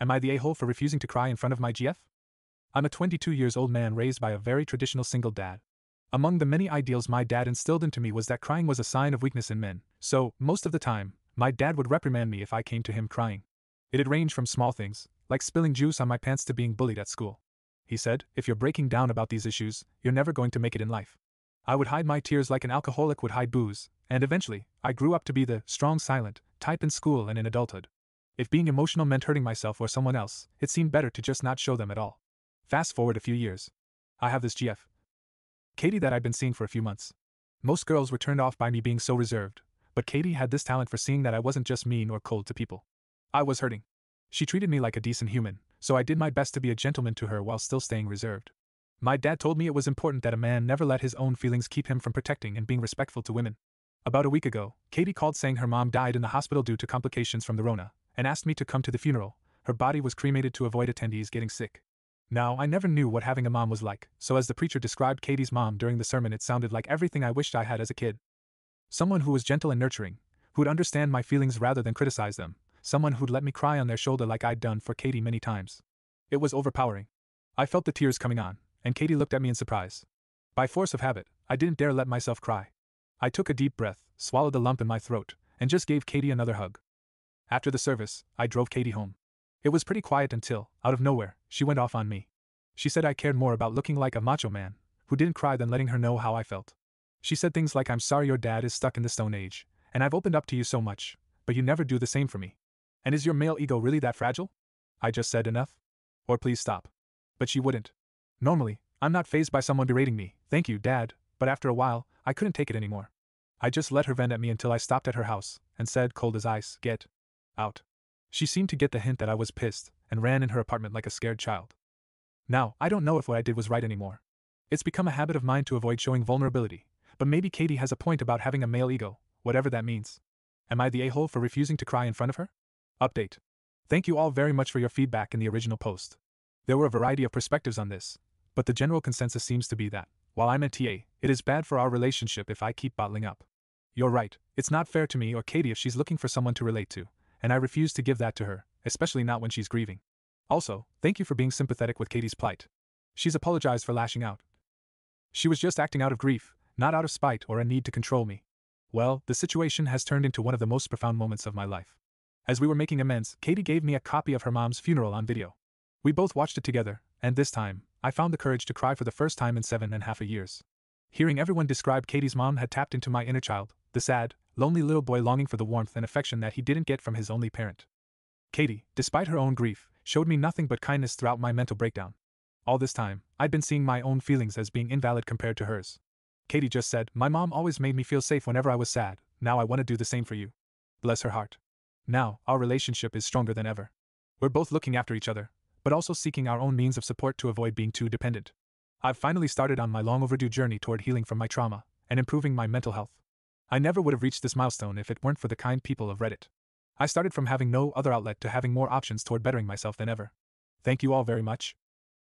Am I the a-hole for refusing to cry in front of my GF? I'm a 22-year-old man raised by a very traditional single dad. Among the many ideals my dad instilled into me was that crying was a sign of weakness in men, so, most of the time, my dad would reprimand me if I came to him crying. It'd range from small things, like spilling juice on my pants, to being bullied at school. He said, if you're breaking down about these issues, you're never going to make it in life. I would hide my tears like an alcoholic would hide booze, and eventually, I grew up to be the strong, silent type in school and in adulthood. If being emotional meant hurting myself or someone else, it seemed better to just not show them at all. Fast forward a few years. I have this GF, Katie, that I'd been seeing for a few months. Most girls were turned off by me being so reserved, but Katie had this talent for seeing that I wasn't just mean or cold to people. I was hurting. She treated me like a decent human, so I did my best to be a gentleman to her while still staying reserved. My dad told me it was important that a man never let his own feelings keep him from protecting and being respectful to women. About a week ago, Katie called saying her mom died in the hospital due to complications from the Rona, and asked me to come to the funeral. Her body was cremated to avoid attendees getting sick. Now, I never knew what having a mom was like, so as the preacher described Katie's mom during the sermon, it sounded like everything I wished I had as a kid. Someone who was gentle and nurturing, who'd understand my feelings rather than criticize them, someone who'd let me cry on their shoulder like I'd done for Katie many times. It was overpowering. I felt the tears coming on, and Katie looked at me in surprise. By force of habit, I didn't dare let myself cry. I took a deep breath, swallowed the lump in my throat, and just gave Katie another hug. After the service, I drove Katie home. It was pretty quiet until, out of nowhere, she went off on me. She said I cared more about looking like a macho man who didn't cry than letting her know how I felt. She said things like, I'm sorry your dad is stuck in the Stone Age, and I've opened up to you so much, but you never do the same for me. And is your male ego really that fragile? I just said enough? Or please stop. But she wouldn't. Normally, I'm not fazed by someone berating me, thank you, Dad, but after a while, I couldn't take it anymore. I just let her vent at me until I stopped at her house, and said, cold as ice, get out. She seemed to get the hint that I was pissed, and ran in her apartment like a scared child. Now, I don't know if what I did was right anymore. It's become a habit of mine to avoid showing vulnerability, but maybe Katie has a point about having a male ego, whatever that means. Am I the a-hole for refusing to cry in front of her? Update. Thank you all very much for your feedback in the original post. There were a variety of perspectives on this, but the general consensus seems to be that, while I'm a TA, it is bad for our relationship if I keep bottling up. You're right, it's not fair to me or Katie if she's looking for someone to relate to, and I refuse to give that to her, especially not when she's grieving. Also, thank you for being sympathetic with Katie's plight. She's apologized for lashing out. She was just acting out of grief, not out of spite or a need to control me. Well, the situation has turned into one of the most profound moments of my life. As we were making amends, Katie gave me a copy of her mom's funeral on video. We both watched it together, and this time, I found the courage to cry for the first time in 7.5 years. Hearing everyone describe Katie's mom had tapped into my inner child, the sad, lonely little boy longing for the warmth and affection that he didn't get from his only parent. Katie, despite her own grief, showed me nothing but kindness throughout my mental breakdown. All this time, I'd been seeing my own feelings as being invalid compared to hers. Katie just said, my mom always made me feel safe whenever I was sad, now I want to do the same for you. Bless her heart. Now, our relationship is stronger than ever. We're both looking after each other, but also seeking our own means of support to avoid being too dependent. I've finally started on my long overdue journey toward healing from my trauma and improving my mental health. I never would have reached this milestone if it weren't for the kind people of Reddit. I started from having no other outlet to having more options toward bettering myself than ever. Thank you all very much.